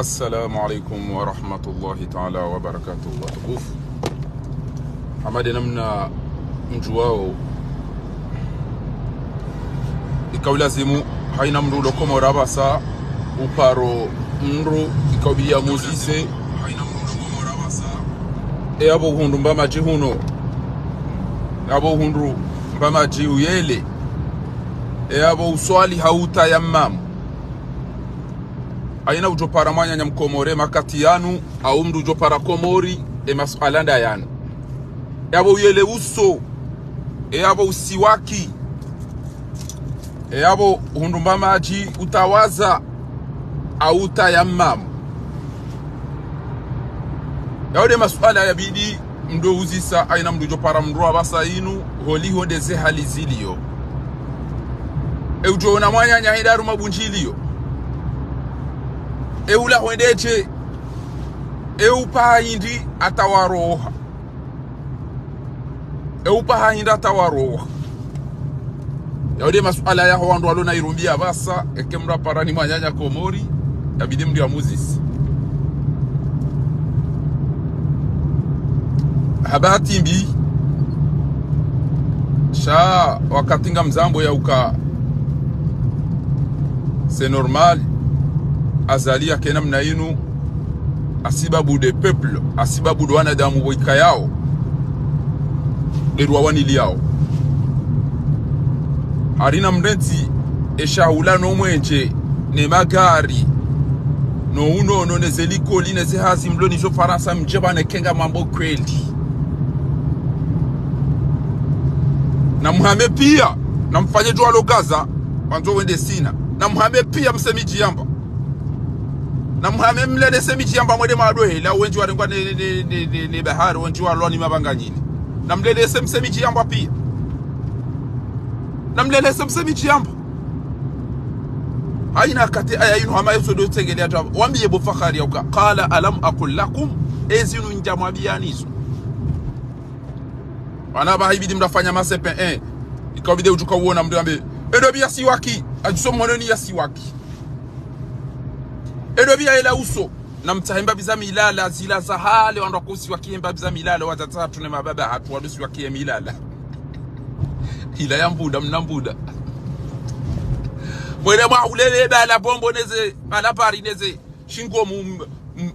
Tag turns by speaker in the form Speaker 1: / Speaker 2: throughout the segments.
Speaker 1: السلام عليكم ورحمة الله تعالى وبركاته. وتقوف حمادنا من مجواو ikawlazimu haina mru lokoma rabasa uparo mru ikawbiya muzise haina mru lokoma rabasa abo hundu mbamaji huno abo hundu mbamaji uyele abo uswali hauta yamam aina ujopara mwanya nyamkomore makati yanu au mdu ujopara komori masualanda yanu abo uyele uso abo usiwaki abo hundumba maji utawaza au utayamam yaude masuala ya bidi mdo uzisa aina mdu jopara mdu wabasa inu holi hondeze hali zilio ujona mwanya nyahidaru mabunjilio ula hondeche upaha hindi atawaroha upaha hindi atawaroha yaude masuala ya wandu walona irumbia basa ekemra parani mwanyanya komori yabidi mdu ya muzisi habati mbi sha wakatinga mzambo ya uka c'est normal azalia kena mna inu asibabu de peuple asibabu do wanadamu wika yao derwa wanili yao harina mrenti eshahula no mwenje ne magari no uno no nezeliko line zehazi mloni jo faransa mjeba ne kenga mambo kweli na muhame pia na mfanye jwa lokaza wanzo wende sina na muhame pia msemiji yamba na muhame mlede semiji yamba mwede madohe la wenji warengwa ne bahari wenji waloni mabanganyini na mlede semiji yamba pia namlele semsemichi yamba aina kati aya inu hama yeso do tegele atu wambiye bo fakhari yauka qala alam aqul lakum ezinu njamwabiyanizo wana ba hibidi mdafanya masepe ikabide ujuka uona mdambe edobi yasiwaki ajuso mononi yasiwaki edobi ya ila uso na mtahemba biza milala zila sahale wanda kusiwaki emba biza milala watatatu ne mababa hatu wadusiwaki milala ila yambuda mnambuda mwele mwa ulele bala bombo neze malapari neze shingo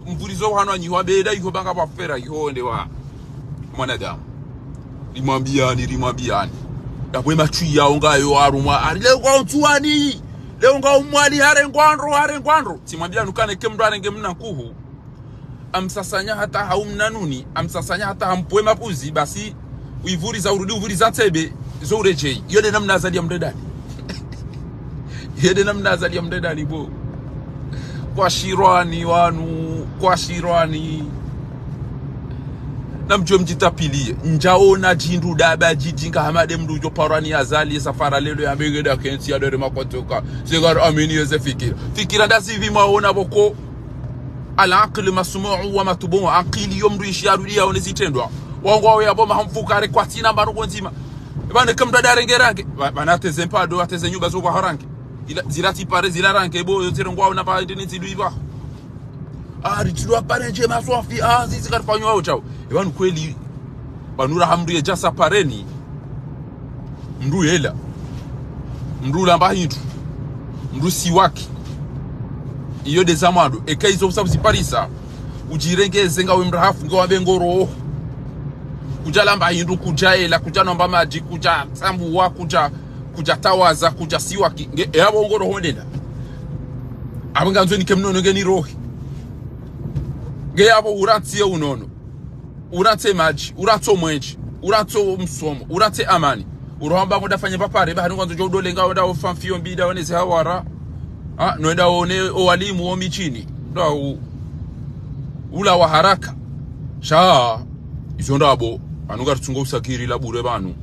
Speaker 1: mvurizo hano anyiwa beda yuho banga wafera yuho ndewa mwanadamu limwambiani dabwe machui ya unga yu arumwa leo kwa utuwani leo nga umwali hare ngwandro simwambia nukane kemdwa nge mna kuhu amsasanya hata haumnanuni amsasanya hata hampwe mapuzi basi uivuri za urudi uvuri za tebe zoreje yode namna azali ya mdedani yode namna azali ya mdedani bo kwa shirwani wanu kwa shirwani namjwe mjitapilie njaona jindu daba jijinga hamade mdu jo parani azali safara lelo ya mbegeda kensi ya dore makotoka segar amini yeze fikira ndasi vima ona boko ala aqli masmu'u wa matbu'u aqili yomdu isharu ya onezitendwa wango ya boma hamfukare kwa tina barugo nzima bane kamda darengerange banateze mpado ateze nyumba zo kwa harange zilati pare zilarange bo yotero ngwa na ba ndinzi luiba ritulwa pare nje maswafi zizi karfanywa wao chao ebanu kweli banura hamdu ya jasa pareni mndu yela mndu lamba hindu mndu siwaki iyo de zamado ekaizo sabuzi parisa ujirengeze ngawe mrahafu ngawe ngoro kujalamba hindu kujaela kujanomba maji kuja sambuwa kuja tawaza kuja siwaki yabo ngoro hondenda abanganzo ni kemnono ngeni rohi yabo urantie unono urante maji uranto mwenji uranto msomo urante amani urohamba ngodafanya papare bahari ngwanzo jodole ngawo dawo famfio mbida oneze hawara noenda one walimu omi chini ndo ula wa haraka sha izo abo anuga tsungo usakiri la bure banu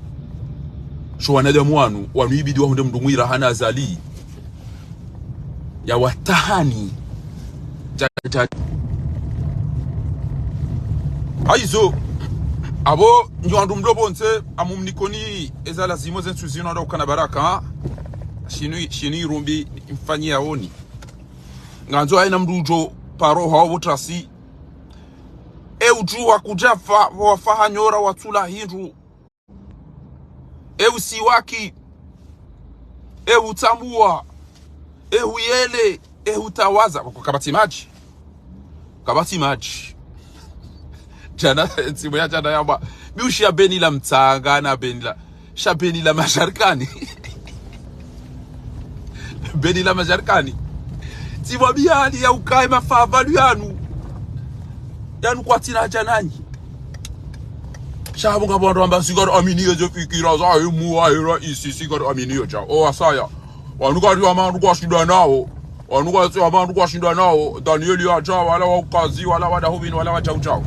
Speaker 1: sho wanadamu wanu ibidi wahunde mndu mwira hana azali ya watahani haizo abo njoandu mdobo nse amumnikoni ezala zimo zensu zino ndo kana baraka shini rumbi mfanyia oni nganzo aina mrujo paro hawo trasi ujua kujafa wafahanyora watula hindu siwaki utambua uyele utawaza kabati maji jana timu ya jana yamba biushia beni la mtanga na beni la masharikani beni la masharikani timu biali ya ukai mafavalu yanu kwa tina janani shabu ngabonda amba sigaro aminiyo je fikira za mu ahira isi sigaro aminiyo cha asaya wanugari amandu kwa shida nao wanugari amandu kwa shida nao Danieli acha wala wakazi wala wadahubini wala wachao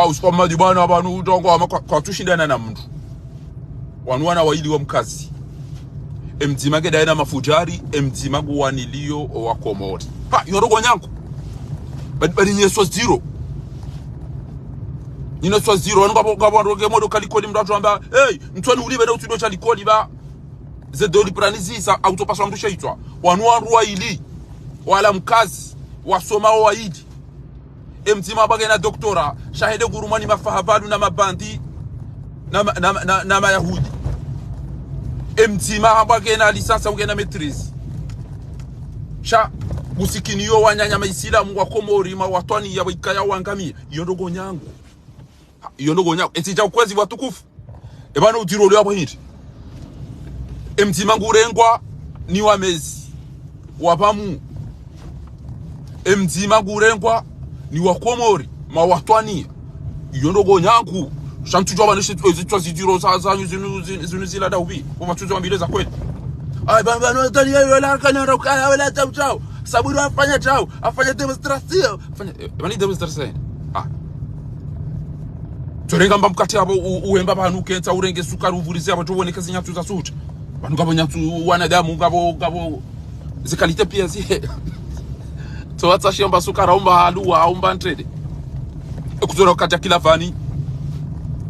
Speaker 1: usikoma dibana abantu utongo kwa tushindana na mtu wanuana waili wa mkazi emtima ke daina mafujari emtima guwanilio wa Komori yorogo nyanko bali nyeso zero nino so zero wanu ke modo kalikoli mdatu amba ntwani ulibe na utudo cha likoli ba zedoli pranizisa autopaswa mdusha itwa wanuanru waili wala mkazi wasoma waidi emtima bagena doktora shahide gurumani mafahavadu na mabandi na mayahudi emtima bagena lisansa ugena maîtrise sha gusikiniyo wanyanya maisilamu wa Komori watwani ya wikaya wangamia yondogo nyangu etija ukwezi watukufu ebana utiroli hapo hindi emtima ngurengwa ni wamezi wapamu emtima ngurengwa ni wa Komori watwani yondogo nyangu shamtujwa banishe ezitwa zidiro za zinu zila daubi umatujwa mbile za kweli baba no tani wala kana rokaya wala tauchao saburi afanya demonstration bani demonstration turenga mbamkati abo uhemba banu kenza urenge sukari uvurize abo tuboneka zinyatu za sucha banu ngabo nyatu wanadamu ngabo zikalite pia zi to atsa shamba sukara umba haluwa umba ntrede ekuzora kata kila fani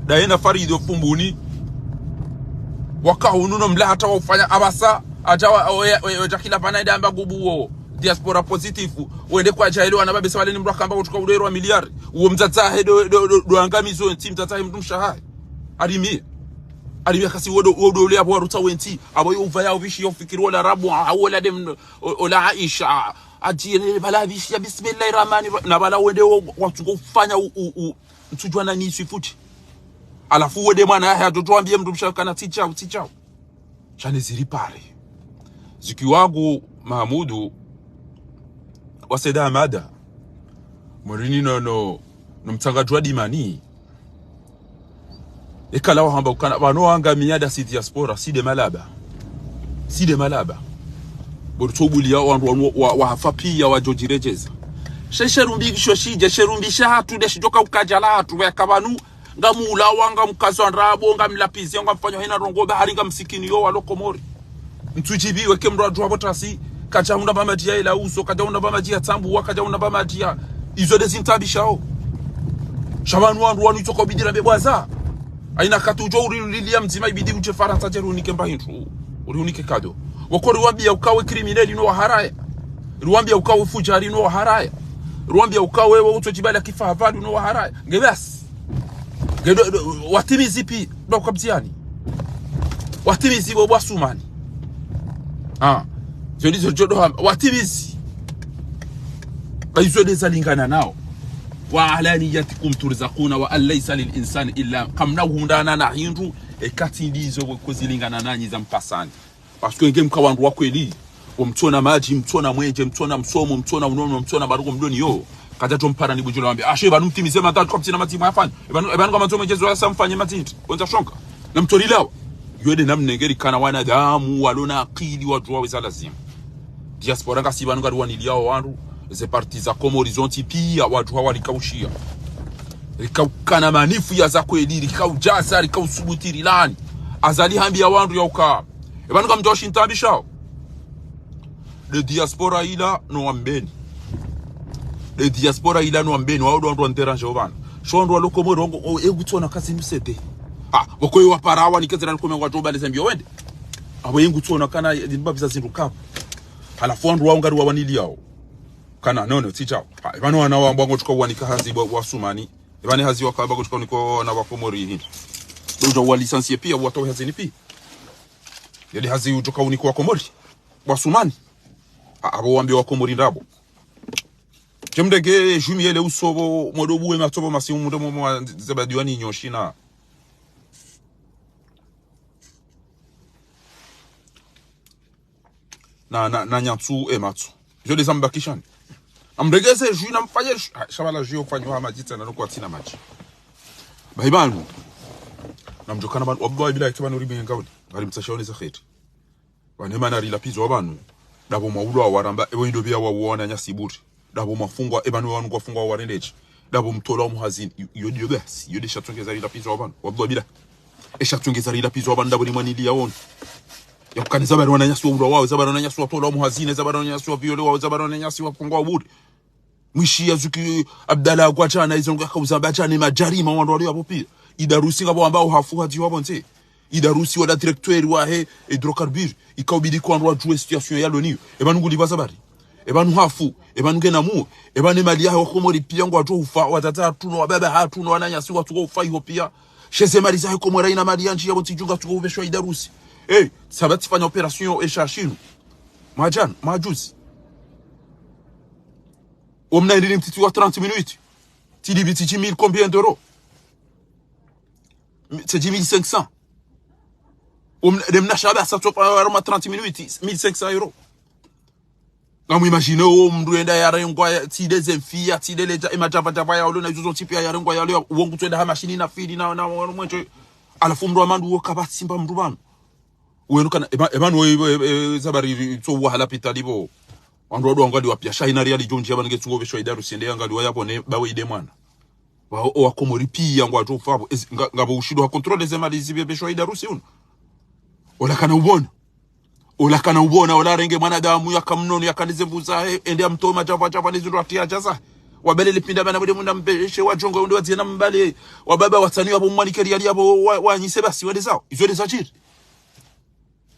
Speaker 1: daena farido fumbuni wakahunu mla hata ufanya abasa ajawa kila fana idamba gubuo diaspora positifu wende kwa jailo anababesa wale ni mraka ambao tuka udero wa miliari uo mtata hedo do angamizo team tata mtu mshahai alimia kasi wodo ule abo ruta wenti abo yovaya uvishi yofikiri wala rabu wala dem wala Aisha ajine bala bishi ya bismillahirrahmanirrahim na bala wende watu kufanya mtujwa na nisu futi alafu wende mwana haya tutuambie mtu mshakana tichao chane ziripare zikiwangu Mahamudu waseda amada murini no mtangajwa dimani ekala wahamba ukana bano anga miada si diaspora si de malaba borutobuli ya wandu wa hafapi ya wajojirejeza shesherumbi shosije sherumbisha hatu deshijoka ukajala hatu yakabanu ngamula wanga mkazo nrabo ngamlapizi ngamfanyo hina rongobe haringa msikini yo walo Komori mtujibi weke mradu wabotasi kaja una bamadia ila uso kaja una bamadia tambu wakaja una bamadia izo dezintabishao shabanu wanu itoko bidira bebwaza aina katujo urilia mzima ibidi uje Faransa jerunike mbahintu uriunike kado wakori wambia ukawe kriminali no haraya ruambia ukawe fujari no haraya ruambia ukawe wewe utojibala kifahavadu no haraya ngebas gedo watimizi pi bakabziani watimizi bo bwasumani zolizo jodo watimizi baizode zalingana nao wa alaniyatikum turzaquna wa alaysa lil insani illa kamna hundana na hindu ekati ndizo kuzilingana nanyi za mpasani parce que ngem kawandu wakweli umtona maji mtona mwenje mtona msomo mtona unono mtona baruko mdoni yo kaja tompara ni bujula wambia ashe banu mtimize matatu kwa mtina matimu yafanya ebanu kama mtoma mjezo yasa mfanye matinti onza shonka na mtorilawa yode namnengeri kana wanadamu walona akili watu wawe za lazima diaspora ngasi banu ngari waniliao wandu ze parti za Horizonti pia watu hawa likaushia likaukana manifu ya za kweli likaujaza likausubutiri lani azali hambia wandu ya ukaa ebanu kama mtoshi ntabishao de diaspora ila no wambeni waudu wandu wanteranje obana shondu wa Komori wangu egutona kasi msete wako yo waparawa nikezera nkomengwa toba lezembio wende abo yengutona kana ndibabisa zindu kapo halafu andu wao ngari wawanilia kana nono tichao bano wana wamba ngochukwa wanika hazi wa Sumani bani hazi wakaba ngochukwa niko na wakomori hindi doja wa lisansi pia watu hazini pia yali hazi utoka uniko wakomori wa Sumani abo wambe wakomori ndabo jemdege jumiele usobo modobu e matobo masimu mudomo mwa zabadiwani nyoshina na nyatsu e matsu jo desambakishani amregeze jina mfanye shabala jio kufanywa majita na nokwa tina maji bahibanu namjokana banu obwa bila kibanu ribe ngawdi bali mtsashoni za kheti wanema na rilapizo wabanu dabo mawulo awaramba ebo indobia wawona nyasiburi dabo mafungwa ebanu wanu kwa fungwa warendeji dabo mtola muhazini yodi basi yodi shatongeza rilapizo wabanu obwa bila eshatongeza rilapizo wabanu dabo limwanili yaona yakukani zabari wananyasi wawulo wao zabari wananyasi watola muhazini zabari wananyasi waviole wao zabari wananyasi wafungwa waburi mwishi yazuki Abdalla kwa chana izonga kauza bachane majarima wandu wali hapo pia idarusi ngabo ambao hafu hadi wabo nte idarusi wala directeur wa he hydrocarbure ikawbidi kwa ndo ajue situation yalo niyo ebanu ngulibaza bari ebanu hafu ebanu gena mu ebanu mali ya komori pia ngo ajue ufa watata tuno wababa hatuno wananyasi watu go ufa hiyo pia sheze mali za komora ina mali yanji yabo tijunga tuko ubeshwa idarusi sabati fanya operation eshashinu majan majuzi on a une petite 30 minutes. Tu dis 10 000 combien d'euros? C'est 10 500. On a acheté ça 30 minutes, 1500 euros. Quand vous imaginez, on doit aller à ti des enfants, ti des les et matcha patapa ya olo na juzo tipi ya rengwa ya leo uongo twenda machine na feed na mwenche alafu mru amandu wakabati simba mru banu. Ueno kana ebanu zabari so wahala pitalibo. Wandu wadu wangali wapia shaina reali jonji yaba nge tungo vesho idaru siende yangali wayapo ne bawe ide mwana wa komori pia ngwa to fabo ngabo ushido wa control des mali zibe vesho idaru si uno ola kana ubona ola renge mwana damu yakamnono yakanize mbuza ende amtoma chapa nizo atia jaza wabele lipinda bana bude munda mbeshe wajongo ndo waziena mbale wababa watani wabo mwanikeri yali yabo wanyise basi wende zao izo des achir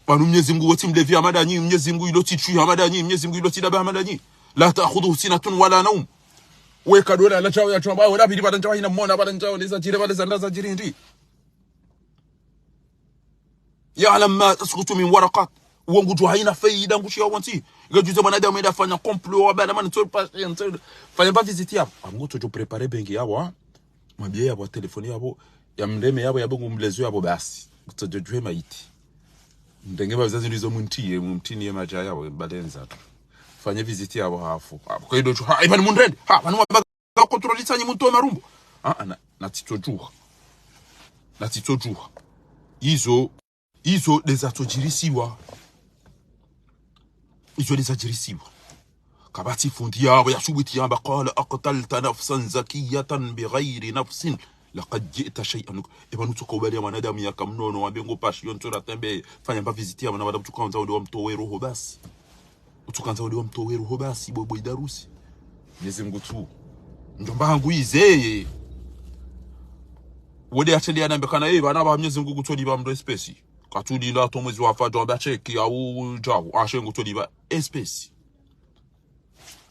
Speaker 1: panu Mwenyezi Mungu wote mlevi amadanyi Mwenyezi Mungu iloti chui amadanyi Mwenyezi Mungu iloti daba amadanyi la ta'khudhu sinatun wala nawm weka dola la chao ya chomba wala bidi badan chao ina mona badan chao nisa jire bale zanda za jiri ndi ya'lam ma tasqutu min waraqat wongu tu haina faida ngushi wanti ngajuze mwanadamu enda fanya complot wa bana man fanya ba visite yabo amuto jo préparer bengi yabo mwambie yabo telefoni yabo ya mndeme yabo ngumlezo yabo basi kutojwe maiti ndengeba bizazi ndizo mumtini ya maja yabo balenza fanya visite yabo hafu kwa hiyo ha ibani mundrende ha banu ba contrôler tsanyi muntu marumbo na titojuha izo desajirisiwa kabati fundi yabo yashubiti yamba qala aqtalta nafsan zakiyatan bighayri nafsin laqad ji'ta shay'an ibanu tukobali ya mwanadamu yakamnono wabengo pashi yontora tembe fanya ba visite yabo na badamu tukanza uli wa mtowe roho basi utukanza uli wa mtowe roho basi bobo idarusi Mwenyezi Mungu tu njomba hangu izeye wode ateli anambekana bana ba Mwenyezi Mungu kutoli ba mdo espesi katuli la to mwezi wa fajo abacheki au jawo ashengu toli ba espesi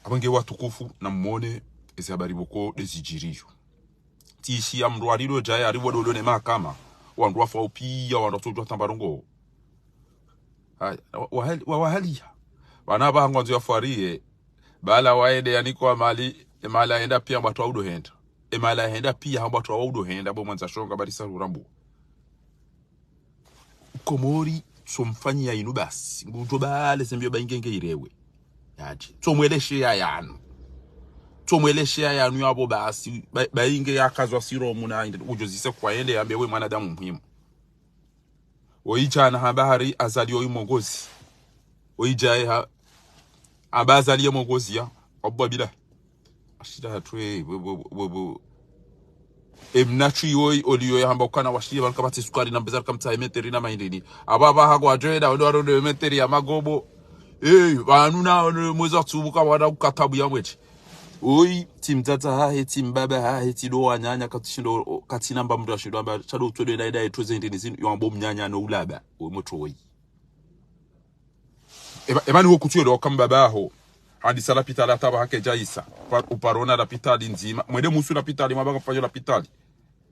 Speaker 1: abange watukufu na mmone ezi habari boko desijiriyo tishi ya mru alilo jaya aribo dolo ne makama wandu wafa upia wandu tojwa tambarongo wahali wana ba ngwanzo ya farie bala waende yaniko mali emala enda pia watu audo henda emala henda pia watu audo henda bo mwanza shonga bali sarurambu komori somfanyia inu basi ngujo bale sembyo baingenge irewe yaje tomweleshe yanu yabo basi bainge yakazwa siro muna inde ujozise kwa ende yambe we mwanadamu muhimu oijana habari azaliyo imongozi oijaye abazaliye mongozi ya obwa bila ashida hatwe emnachi yoy oliyo yamba ukana washiye bankabati sukari na mbezar kamta emeteri na mahindini ababa hago ajeda ndo emeteri ya magobo banuna mwezo tubuka wada ukatabu ya mwechi oi timtata hahe timbaba hahe tido wanyanya katishindo katinamba mdu ashido amba chado utwede daida etweze ndini zinu yambo mnyanya no ulaba omoto oi Emani wokutuyo kamba baho hadi sala pitali ataba hake jaisa uparona la pitali nzima mwede musu la pitali mabaka kufanya la pitali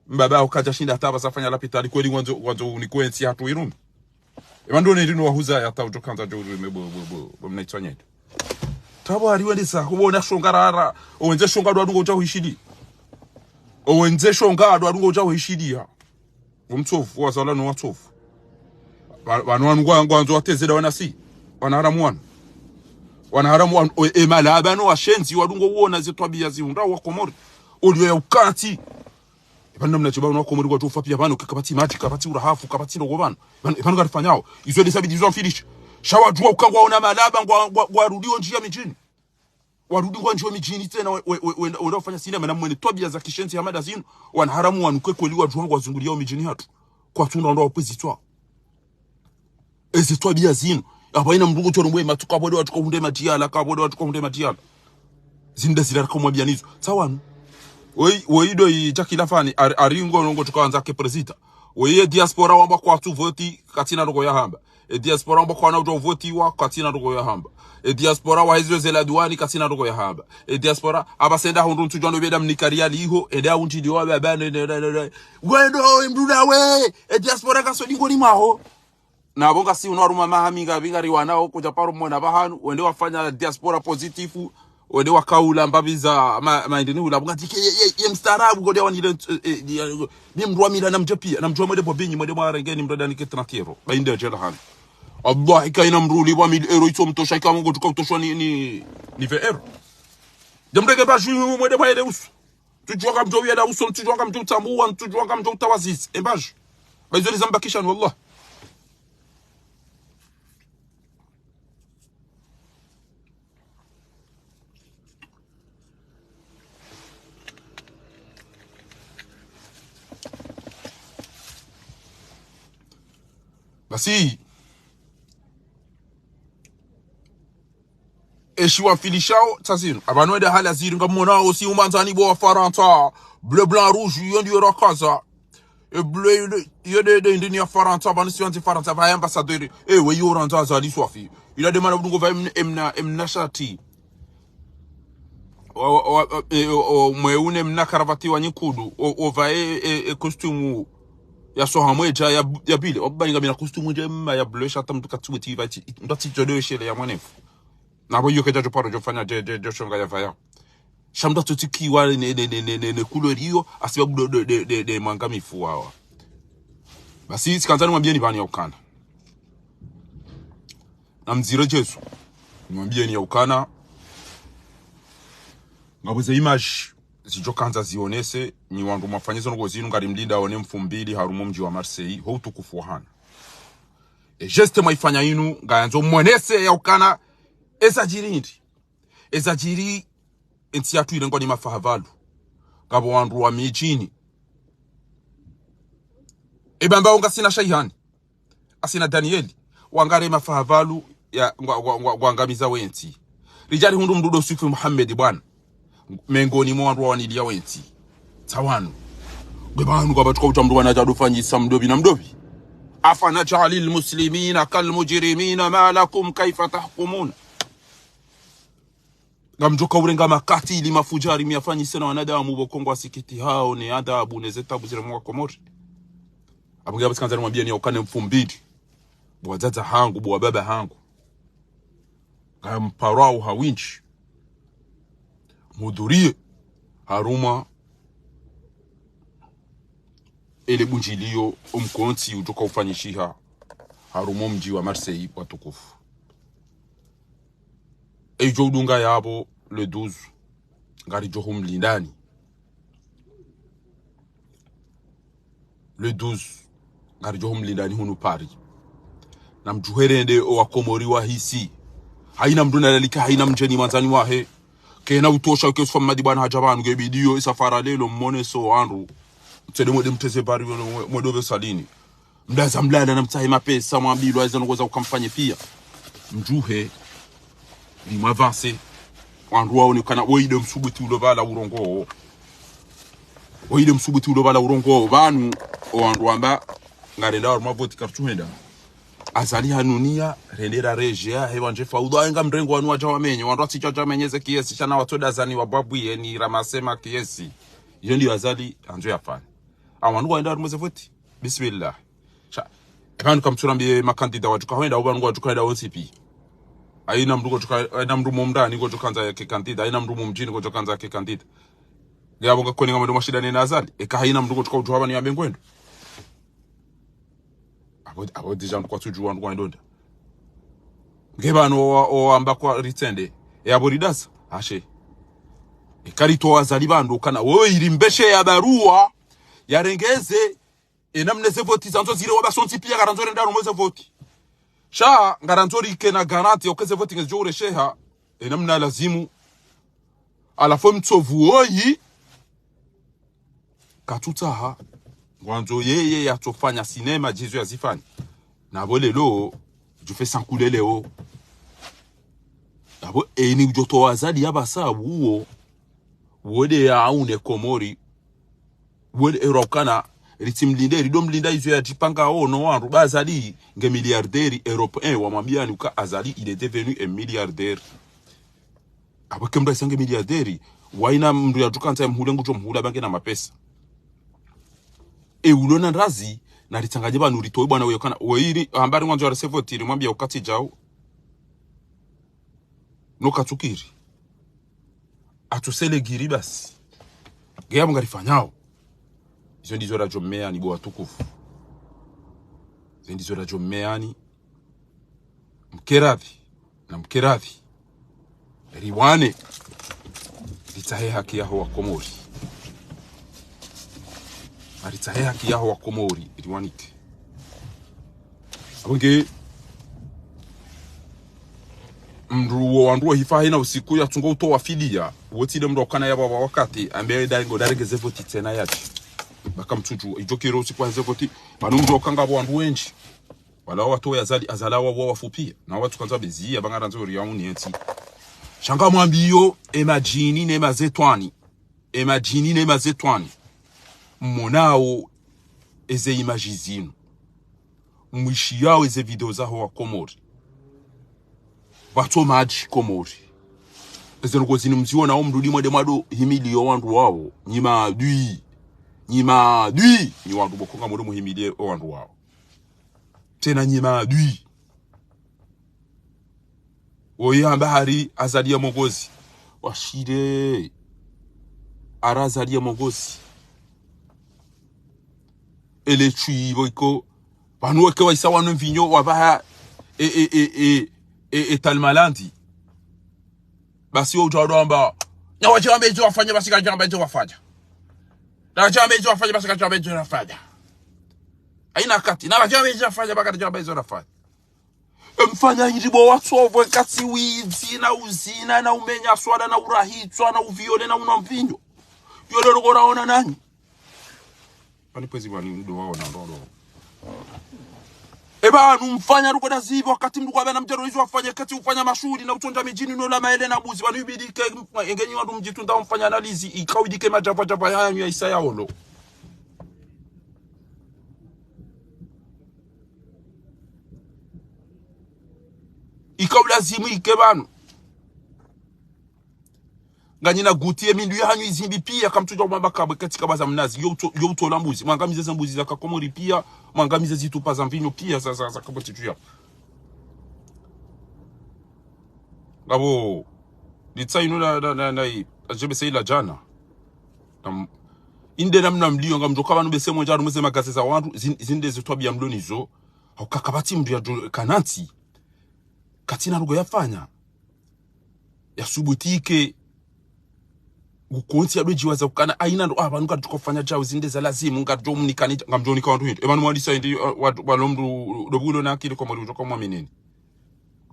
Speaker 1: mbaba ukaja shinda ataba safanya la pitali kweli wanzo unikwensi hatu irumbi emani ndo nirinu wahuza ya tau jokanza jozu mebo mnaitwa tabo ariwende sa kubona shongarara owenze shongado adungo uja huishidi owenze shongado adungo uja huishidi umtsofu wazala no watsofu wanu wanzo watezeda wanasi wanaharamu emalaba no washenzi wadungo uona zetwabia ziunda wakomori olio ya ukati bano mnachoba no wakomori kwa tofa pia bano kakapati maji kapati urahafu kapati logo bano bano garifanyao izo desabi dizo finish shawa jua ukangwa ona malaba ngwa rudio njia mijini warudi kwa njia mijini tena wenda ufanya sinema na mwene twabia za kishenzi hamada zinu wanaharamu wanuke kweliwa jua ngwa zungulia mijini hatu kwa tunda ndo opposite twabia zinu abaina mrungu chono mwe matuka bodo watu kohunde matiala ka bodo watu kohunde matiala zinda zilaka kwa mwabianizo sawanu oido ijakila fani aringo nongo tukaanza ke presita oye diaspora wamba kwa tu voti katina rogo ya hamba diaspora wamba kwa na voti wa katina rogo ya hamba diaspora wa hizo zela duani katina rogo ya hamba diaspora abasenda hundu tujando beda mnikaria liho eda unti diwa baba wendo mduda we diaspora kasodingo ni maho na bonga si unawaruma mahamiga bingari wanao kuja paro mwana bahanu wende wafanya diaspora positifu wende wakaula mbabiza maendeni ula bonga tike ye mstarabu gode wanile ni mrua mila na mjapia na mjua mwede bobinyi mwede mwarengeni mreda niketna kero bainde jela hani Allah ikaina mruli wa mil ero ito mtosha ika mungo tuka utoshwa ni ve ero jamrege bashu mwede mwaede usu tujua kama mjua da usu tujua kama mjua utamuwa tujua kama mjua utawazizi embashu baizoli zambakishan wallah basi eshiwa filishao tazino abantu de hala ziri ngamona osi umanzani bo faranta bleu blanc rouge yondi yorakaza e bleu yode ndini ya faranta banisi wanti faranta va ambassadeur we yoranta zali swafi ila de mana budungo va emna shati mweune mna karavati wa nyikudu va costume ya soha mweja ya bile obaninga mina costume je mma ya bleu shata mtuka tsuti va ndati jodo shele ya mwanefu nabo yoke jajo paro jo fanya je shonga ya vaya shamda tutikiwa ne kulorio asibabu de mangamifu wao basi sikanzani mwambieni bani ya ukana na mziro Jesu mwambieni ya ukana ngabuze image zijokanza zionese ni wandu mafanyizo ngo zinu ngari mlinda one mfumbili harumo mji wa Marseille ho utukufu hana geste maifanya inu ngaanzo mwenese ya ukana ezajiri entiatu ilengwa ni mafahavalu ngabo wandu wa mijini ebamba unga sina Shaihani asina Danieli wangare mafahavalu ya ngamiza wenti rijali hundu mdudo sifu Muhammad bwana mengoni mwa wandu wanilia wenti tawanu bebanu kwa batuka utamdu wanaja dufanyisa mdobi na mdobi afana jalil muslimina kal mujrimina ma lakum kaifa tahkumun ngamjoka urenga makati ili mafujari miafanyise na wanadamu bokongwa sikiti hao ni adabu nezetabu zile mwa komori abunga basikanza mwambia ni ukane mfumbili bwazaza hangu bwa baba hangu ngamparao hawinchi mudurie haruma ele bunjilio umkonti utoka ufanyishiha harumo mji wa Marseille watukufu ejo udunga yabo le 12 ngari jo humlindani le 12 ngari jo humlindani hunu Paris na mjuherende wakomori wa hisi haina mduna lalika haina mjeni manzani wahe kena utosha ukesufa madibana hajabanu gebidio isafara lelo mmone so anru tsede mwede mteze bari mwedove salini mdaza mlanda na mtahe mapesa mwambilu aiza ngoza ukamfanye pia mjuhe ni mavance wandu wao ni kana oide msubuti ulobala urongo oide msubuti ulobala urongo banu wandu amba ngarenda wa mavoti kartuhenda azali hanunia rendera rejea hewa nje fauda enga mrengo wanu waja wamenye wandu aticha waja wamenyeze kiesi chana watoda zani wababu yeni ramasema kiesi iyo ndiyo azali anjo yafani awanu waenda warumweze voti bismillah kanu kamturambi makandida wajuka huenda uba nungu wajuka heda OCP aina mrugo aina mrumo mdani ngo jukanza ya kikandida aina mrumo mjini ngo jukanza ya kikandida gabo ngakoni ngamo mashida ni nazali eka haina mrugo juka ujuhaba ni yabengwendo abo deja kwa tujuwa ndo ndonda ngebano o amba kwa ritende yaboridasa ashe ikarito wazali bando kana wo irimbeshe ya barua yarengeze enamneze voti zanzo zire wabasonti pia garanzore ndaro mweze voti sha garanzori kena garanti okeze voti ngejore sheha enamna lazimu alafo mtsovu oyi katutaha ngwanzo yeye yatofanya sinema jizo yazifanya nabo lelo jufe sankulele o nabo eni ujoto wazali yabasabu uo wode ya aune komori wode erokana ritimlinde ridomlinda izo ya jipanga no wandu bazali nge milliardaire européen wa mambiani uka azali il est devenu un milliardaire abo kemba sange milliardaire waina mndu ya tukanta mhulengu jo mhula bange na mapesa ulona razi na ritangaje banu ritoye bwana weyo kana weiri hambari mwanzo wa resevoti rimwambia ukati jao no katukiri atusele giri basi geyabo ngarifanyao izo ndizo rajo meani bo watukufu izo ndizo rajo meani mkeradhi riwane litahe haki yaho wa Komori aritahe haki yaho wa Komori riwanike abonge mruo wanduo hifahina usiku ya tungo uto wafidia wotile mrokana yaba wakati ambaye daringo darigeze voti tena yachi bakamtuju ijokiro usiku wa voti banu mrokanga abo wandu wenji wala watu yazali azalawa wa wafupia na watu kanza bezia bangara nzori yauni enti shanga mwambiyo emajini ne mazetwani monao eze imagizino mwishi yao eze video zaho wa Komori bato maji Komori eze nukozini mziwa na omduli mwede mwado himili yo wandu wao nyima dui ni wandu bokonga mwado muhimili yo wandu wao tena nyima dui oyamba hari azalia mongozi washire arazalia mongozi ele chui boiko banu ke waisa wanu vinyo wabaha talmalandi basi utaomba na wajambe hizo wafanye basi kajamba hizo wafanya na wajambe hizo wafanye basi kajamba hizo wafanya aina kati na wajambe hizo wafanye baka kajamba hizo wafanya mfanya njibo watsovo kati wizi na uzina na umenya swada na urahitswa na uviole na unamvinyo yole rokora ona nani pani pwezi wani ndo wao na ndolo eba numfanya ruko da zivo wakati mdu kwa bana mjero hizo wafanya kati ufanya mashuri na utonda mijini no la maele na buzi banu ibidike engenyi wandu mjitu nda mfanya analizi ikawidike majapa yanyu ya Isaya olo ikawlazimu ikebanu nganyina gutie mindu yanyu izimbi pia kamtuja mwamba kabwe katika baza mnazi yo utola mbuzi mwangamize za mbuzi za Komori pia mwangamize zitupa za mvinyo pia za kaboti tuya ngabo litsaino na ajebe seila jana inde namna mlio ngamjoka banu bese monjaru muze magase za wantu zinde zitwabia mlonizo hakakabati mndu ya kananti katina rugo yafanya yasubutike ukonti yabeji waza kukana aina ndo abantu tukofanya jawo zinde za lazimu ngajo mnikani ngamjoni kwa wantu ebanu mwalisa ndi walomdu dobulo na akili Komori ujoka mwamineni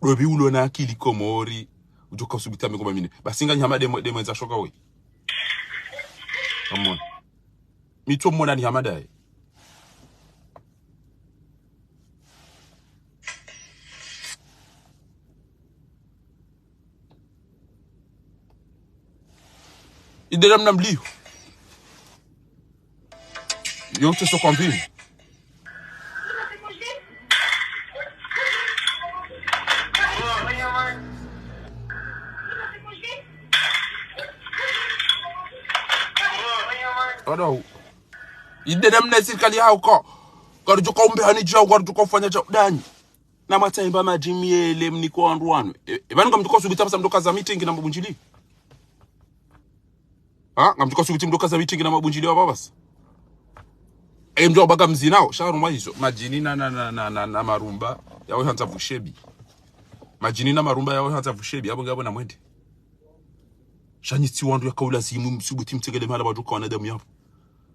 Speaker 1: dobulo na akili Komori ujoka subita mko mwamineni basinga nyama demo za shoka we amon mito mona ni hamada idera mnamlio yote so konvini Kada idede mna serikali yao ko karujuka umbe hanijao karujuka ufanya cha danyi na mataimba majimiele mniko wanduano ebani ngamtuka subita pasa mdoka za meeting na mabunjili ngamtuka subita mdoka za meeting na mabunjili wa babas mjo baga mzinao sharu maizo majini na marumba yawe hanza vushebi majini na marumba yawe hanza vushebi abo ngabo na mwende shanyitsi wandu yakaula zimu msubuti mtegele mala baduka wanadamu yapo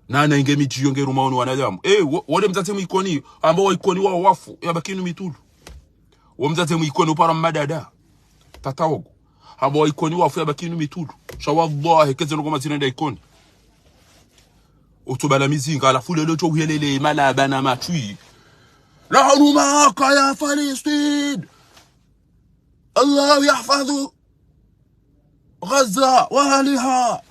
Speaker 1: nana ingemi jiyonge rumaoni wanadamu wale mzate mwikoni ambao waikoni wao wafu yabakinu mitulu wamzate mwikoni upara madada tatawogo ambao waikoni wafu yabakinu mitulu shawallahi keze nuko mazina ikoni utubala mizinga alafu lelo to uhelele malaba na matui la rumaka ya Palestine Allah yahfadhu غزة وأهلها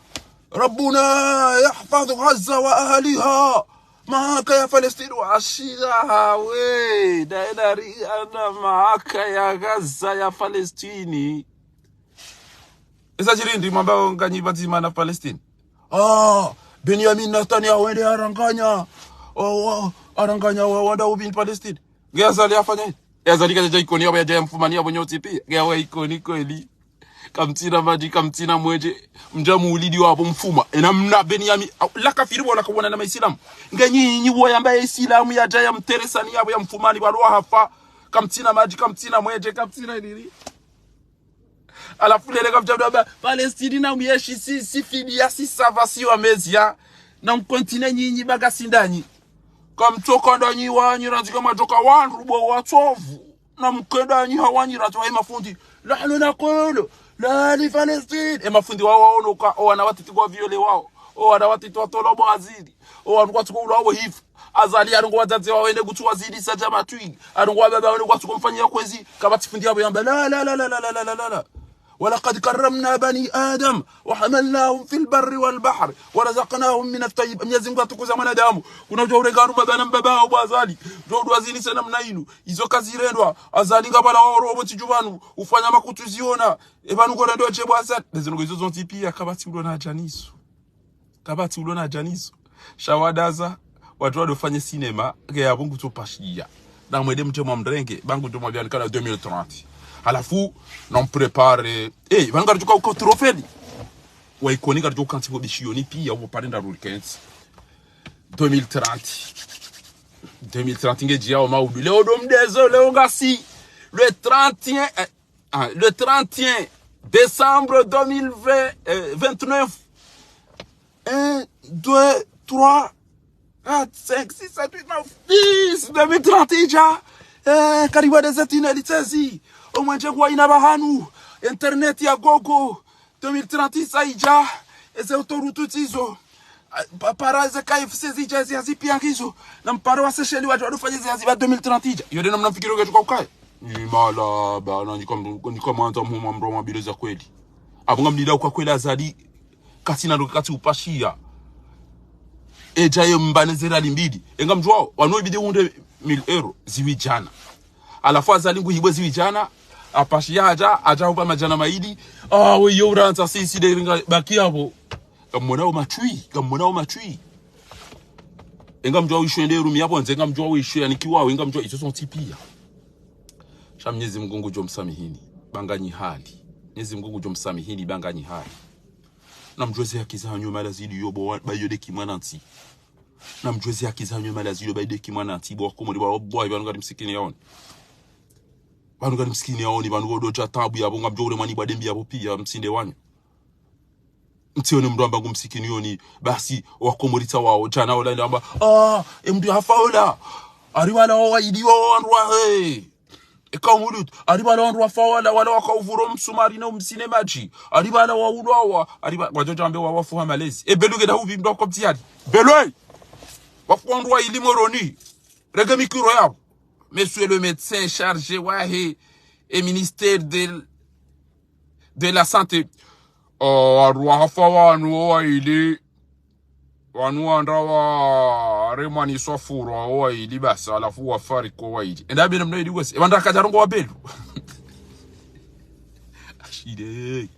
Speaker 1: ربنا يحفظ غزة وأهلها معك يا فلسطين وعشيرها دايناري أنا معك يا غزة يا فلسطيني إذا جرين دي مباو نغاني باتيما na Palestine Benjamin Netanyahu wende aranganya wanda ubin Palestine ngezali afanya ezali kaje ikoni yabo ya mfumani yabo nyoti pia ngewe ikoni kweli kamtina maji kamtina mweje mjamu ulidi wabo mfuma enamna Benjamin la kafiri wala kubona na Maislamu ngenyinyi wo yambaye Islamu ya jaya mteresani yabo ya mfumani balwa hafa kamtina maji kamtina mweje kamtina ilili alafu lele kamjabda Palestine na myeshi si fidia si savasi wa mezia na mkontina nyinyi bagasindanyi kamtoka ndanyi wanyi razika majoka wanrubo watovu na mkendanyi hawanyi razwa mafundi nahnu naqulu la li Palestine mafundi wao onoka wana watitigwa viole wao wana watitwa tolobo azidi wana tukula wao hivi azali arungo wazazi wao ende gutu wazidi sajama twig arungo baba wao kwatu kumfanyia kwezi kabatifundi yabo yamba la ولقد كرمنا بني آدم وحملناهم في البر والبحر ورزقناهم من الطيب Mwenyezi Mungu atukuza mwanadamu kuna ujoregaru baba baba au bazali jodu azini sana mnainu izo kazi rendwa azali ngabala wao robo tijubanu ufanya makutuziona ebanu ko ndo chebo asat dezingo izo zonti pia kabati ulo na janiso shawadaza watu wadofanya cinema ya bungu topashia na mwede mtemo mdrenge bangu to mwabiana kana 2030 alafu non prepare vanga rujuka uko trofeli wa ikonika rujuka kantibo bishioni pia ubo parenda rulkens 2030 ngeji yao maudu leo domdezo leo ngasi le 31 décembre 2029 1 2 3 4 5 6 7 8 9 10 2030 ja karibu dezetine litezi omwanje kwa ina bahanu internet ya gogo 2030 ija eze autorututizo paraze KFC zija zipiangizo na mparo wa sesheli watu wadufanya ziba 2030 ija yode namna mfikiro getu kwa ukai ni mala bana ni kama anta mhuma mroma bileza kweli abunga mdida kwa kweli azadi katina ndo kati upashia ejaye mbanezera limbidi enga mjwao wanobidi unde 1000 euro ziwijana alafu azalingu hibwe ziwijana apashi aja upa majana maidi we yoranza sisi de baki hapo kamona matui enga mjwa wishwende rumi hapo nzenga mjwa wishwe anikiwa wenga mjwa izo son tipia sha Mwenyezi Mungu jo msamihini banganyi hali Mwenyezi Mungu jo msamihini banganyi hali na mjweze akiza nyuma lazidi yobo bayode kimwananti na mjweze akiza nyuma lazidi bayode kimwananti bo ko muri ba boy banugari msikini yaoni banugari msikini yaoni banugo cha tabu yabo ngabjore mani badembi yabo pia msinde wanyu mtione mndamba ngumsikini yoni basi wakomorita wao jana wala ndamba mdu hafaula ariwala waidiwa wanwa ekamulut aribala wandu wafawala wala wakauvuro msumari na msine maji aribala waulwa wajojo ambe wafuha malezi beluge da hubi ndo koptiari beloi wafu wandu wa ilimoroni rega mikuro yabo monsieur le médecin chargé et ministère de la santé arwa hafawanu wa ili wanuanda wa remani sofuru wa ili basa alafu wafari kwa waidi endabe namna ili wese ebanda kajarongo wabelu ashide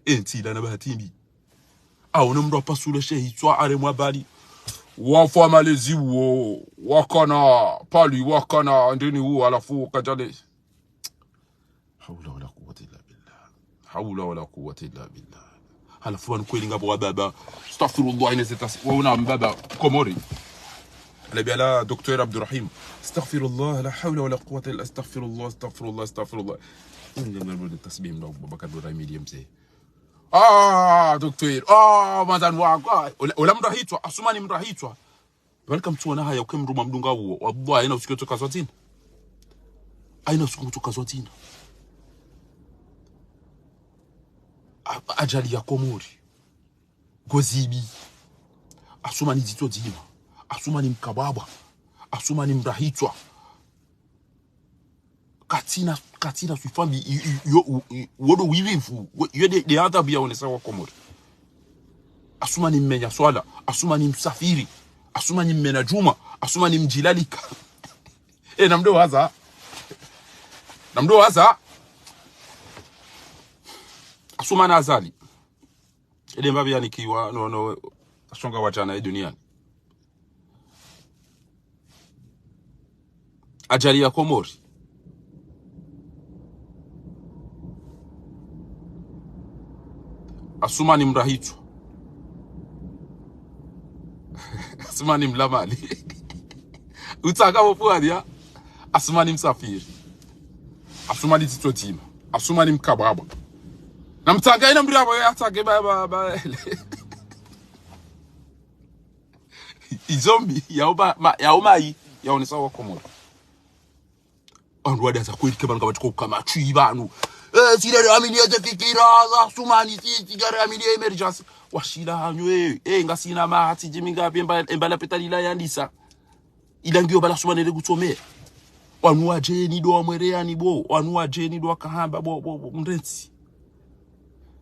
Speaker 1: enti la na batimbi au nemdo pasule shehi twa are mwabali wafwa malezi uo wakana pali wakana ndini uo alafu kajale hawla wala quwwata illa billah hawla wala quwwata illa billah alafu wankweli ngabo baba astaghfirullah inazita wauna baba komori ala دكتور عبد الرحيم استغفر الله لا حول ولا قوه الا استغفر الله استغفر الله استغفر الله نعمل التسبيح من بكر رامي مزي دكتور مازن واقع ولا mrahitwa asumani mrahitwa welcome to haya ukemruma mdunga huo wallahi aina usiku kutoka Swatini aina usiku kutoka Swatini ajali ya Komori gozibi asumani zito dima asumani mkababa asumani mrahitwa katina suifambi wodo wivivu yode de hata bia onesa wa Komori asumani mmenya swala asumani msafiri asumani mmena juma asumani mjilalika namdo waza asumani azali ile mbabi yanikiwa no ashonga wachana duniani ajali ya Komori asumani mrahitwa asumani mlamali utaka wafuadi ya asumani msafiri asumani titotima asumani mkababa na mtanga ina mriabo ya atake baba izombi yaomai yaonesa wa Komori andu wadaza kweli kebanga batiko kama chui banu sile amini ya fikira asumani tigara amini ya emergency washila hanywe ngasina mahati jiminga embala petalila yandisa ilangio bala sumane le gutsome wanu waje ni do amwere ani bo wanu waje ni do kahamba bo mrensi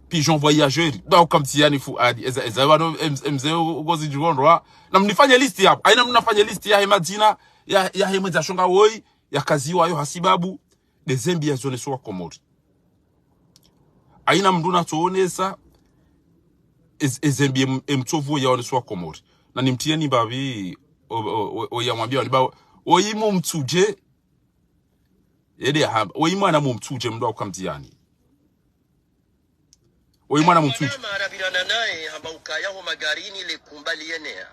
Speaker 1: pigeon voyageur donc comme si yani fu adi eza bano mzee ugozi jigondwa na mnifanye list hapo aina mnafanya list ya madina ya hema za shonga woi ya kazi wayo hasibabu dezembi ya zone so Komori aina mnduna toonesa ezembi mtovu ya oneso Komori na nimtieni babi oyamwambia ni oyimo mtuje yede hamba oyimo ana mumtuje mndo akamtiani oyimo ana mumtuje
Speaker 2: marabirana naye hamba ukayaho magarini le kumbali yenea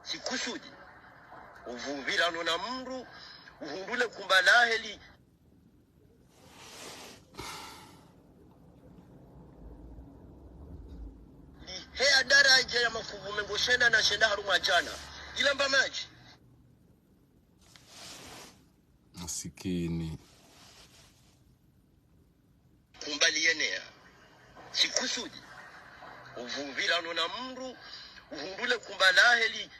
Speaker 2: sikusudi uvuvira nona mru uhundule kumbalaheli hea daraja ya mafuvu mengoshenda na shenda haruma jana ilamba maji
Speaker 1: masikini
Speaker 2: kumbali yenea sikusudi uvuvira nona mru uhundule kumbalaheli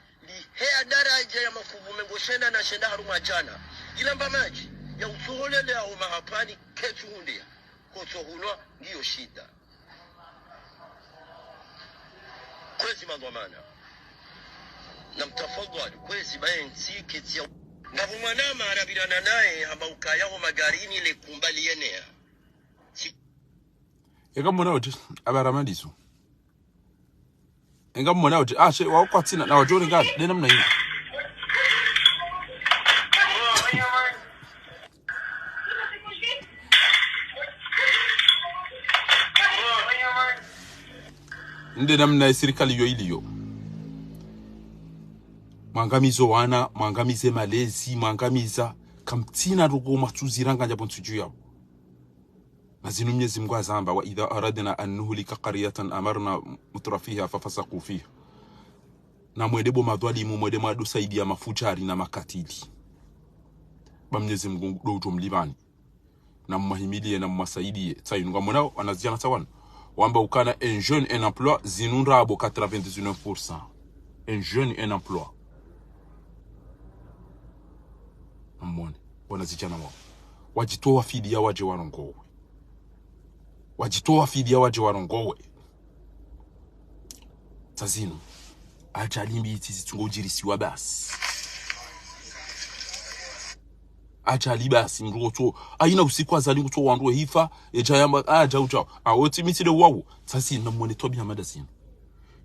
Speaker 2: hea daraja ya mafuvu mengoshenda na shenda haruma jana ilamba maji ya usuholele au mahapani ketu hundia kosohunwa ndiyo shida kwezi madhamana na mtafadhali kwezi baenzi ketia ngavumana marabirana naye hamba ukayaho magarini le kumbali yenea
Speaker 1: mwana oje abaramandiso mwana oje she wakwatina na wajori ngadi dena mna hiyo nde namna serikali yo iliyo mwangamizo wana mwangamize malezi mwangamiza kamtina rugo matuziranga njabo ntuju yabo nazinu Mwenyezi Mungu azamba wa idha aradna an nuhlika qaryatan amarna mutrafiha fafasaqu fiha na mwedebo madhalimu mwede madu saidi ya mafujari na makatili ba Mwenyezi Mungu dojo mlibani na mmahimilie na mwasaidie tayunga mwanao anaziana tawana wamba ukana un jeune un emploi zinunra abo 99% un jeune un emploi amone wanazijana wao wajitoa fidia waje warongowe tazino achalimbi itizi tungojirisiwa basi achali basi mroto aina usiku azali kuto wandu hifa ejayamba aja uja awoti mitide wawo tasi na mwone tobi hamada sino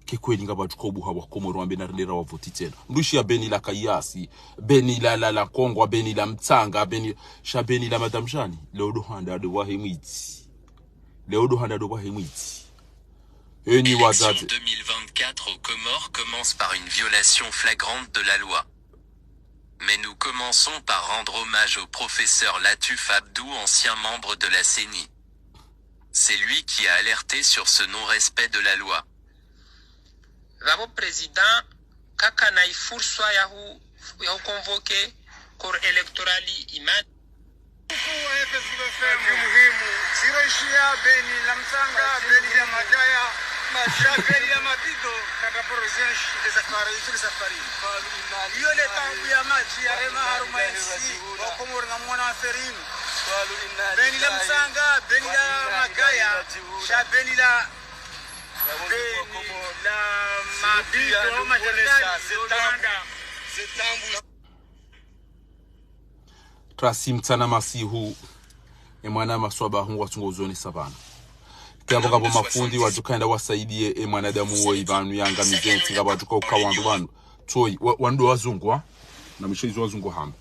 Speaker 1: kekweli ngabajukobuha wakomoro ambe narilera wavoti tena mrushi ya beni la kayasi beni la kongwa beni la mtsanga beni la madamjani leodo handa do wahimiti
Speaker 3: L'élection 2024 aux Comores commence par une violation flagrante de la loi. Mais nous commençons par rendre hommage au professeur Latouf Abdou, ancien membre de la CENI. C'est lui qui a alerté sur ce non-respect de la loi.
Speaker 4: Vavo président kaka na ifursa ya convoqué corps électoral iman
Speaker 5: muhimu sireshia beni la msanga beni ya majaya beni ya madido kaka projet des safari hiyo ile tangu ya maji ya hema haruma esi wakomoro na mwana ferim beni la msanga beni ya magaya beni la
Speaker 1: Trasim Tana Masihu emwana maswaba hungu watungo uzoni savana kiambo kabo mafundi wajukaenda wasaidie mwanadamu wo ibanu yanga mizenti ngabo wajuka ukawandu banu toi wandu wazungu na mishizo wazungu hamba.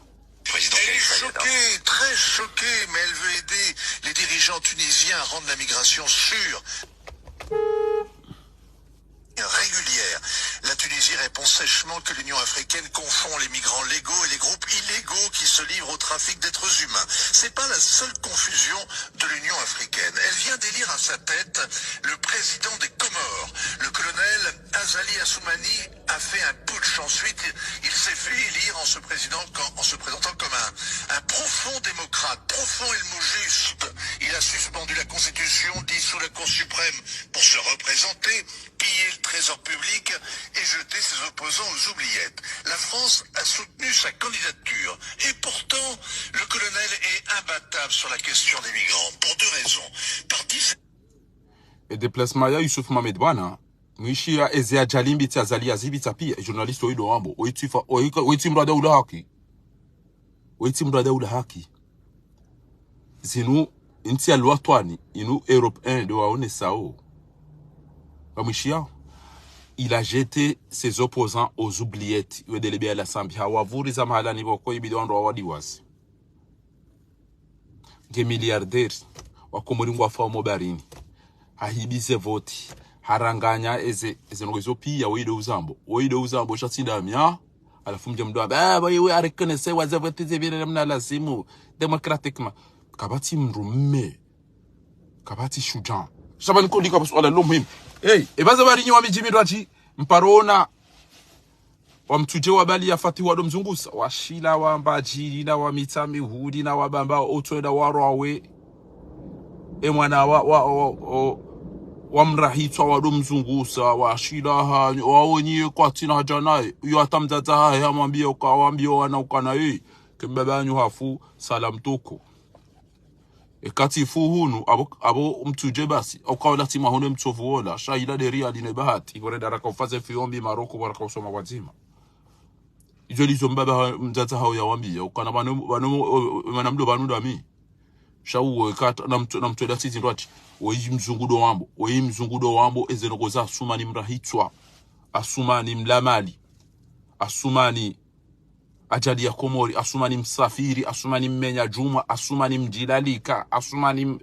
Speaker 6: Elle est choquée, très choquée, mais elle veut aider les dirigeants tunisiens à rendre la migration sûre. Régulière. La Tunisie répond sèchement que l'Union africaine confond les migrants légaux et les groupes illégaux qui se livrent au trafic d'êtres humains. C'est pas la seule confusion de l'Union africaine. Elle vient d'élire à sa tête le président des Comores. Le colonel Azali Assoumani a fait un putsch. Ensuite, il s'est fait élire en se présentant comme un profond démocrate, profond et le mot juste. Il a suspendu la Constitution, dissous la Cour suprême pour se représenter, piller le trésor public et jeter ses opposants aux oubliettes. La France a soutenu sa candidature et pourtant, le colonel est imbattable sur la question des migrants pour deux raisons. Par dizaines.
Speaker 1: Et déplacement ya Youssouf Mohamed Bwana mwishia ezea jalimbi tazali azibita pia journaliste oido wambo oiti mrada ula haki zinu inti ya loi twani inu Europe 1 de waone sao mwishia il a jeté ses opposants aux oubliettes we delebe à l'Assemblée hawavuri za mahala nibo ko ibido ndo wadiwasi ge milliardaires wakomuringo afa mobarini hahibize voti haranganya eze ngozo pia oido uzambo shatsinda mya alafu mje mdo baba wewe arekonese wazavoti zebire mna lazimu democratiquement kabati mrume kabati shujan shabani ko ndika swala lo muhimu ebaza bari nyiwa mijimi ndwachi mparona wa mtuje wa bali ya fati wa domzungusa washila wa mbajiri na wa mitami hudi na wa bamba otwenda warawe mwana wa mrahitwa wa domzungusa washila hanyo waonye kwa tina hajanaye uyo atamzaza haya mwambie ukawambie wana ukana kembabanyu hafu salam toko ekati fuhunu abo mtuje basi ukawala tima hone mtsovu wala shahida deria line bahati gore daraka ufaze fiombi maroko baraka usoma wazima ijoli zombaba mzaza hao ya wambia ukana manamdo banu dami shawu kata na mtweda sisi ndwachi oyi mzungudo wambo ezenogoza asumani mrahitwa asumani mlamali asumani ajali ya Komori asumani msafiri asumani mmenya juma asumani mjilalika asumani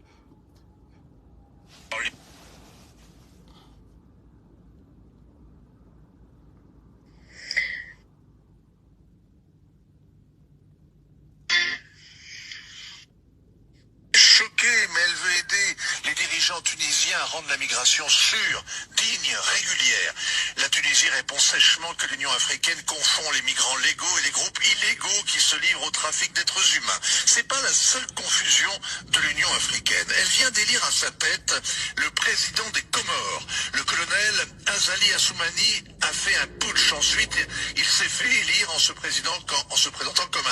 Speaker 6: Mais elle veut aider les dirigeants tunisiens à rendre la migration sûre, digne, régulière. La Tunisie répond sèchement que l'Union africaine confond les migrants légaux et les groupes illégaux qui se livrent au trafic d'êtres humains. C'est pas la seule confusion de l'Union africaine. Elle vient d'élire à sa tête le président des Comores. Le colonel Azali Assoumani a fait un putsch. Ensuite, il s'est fait élire en se présentant comme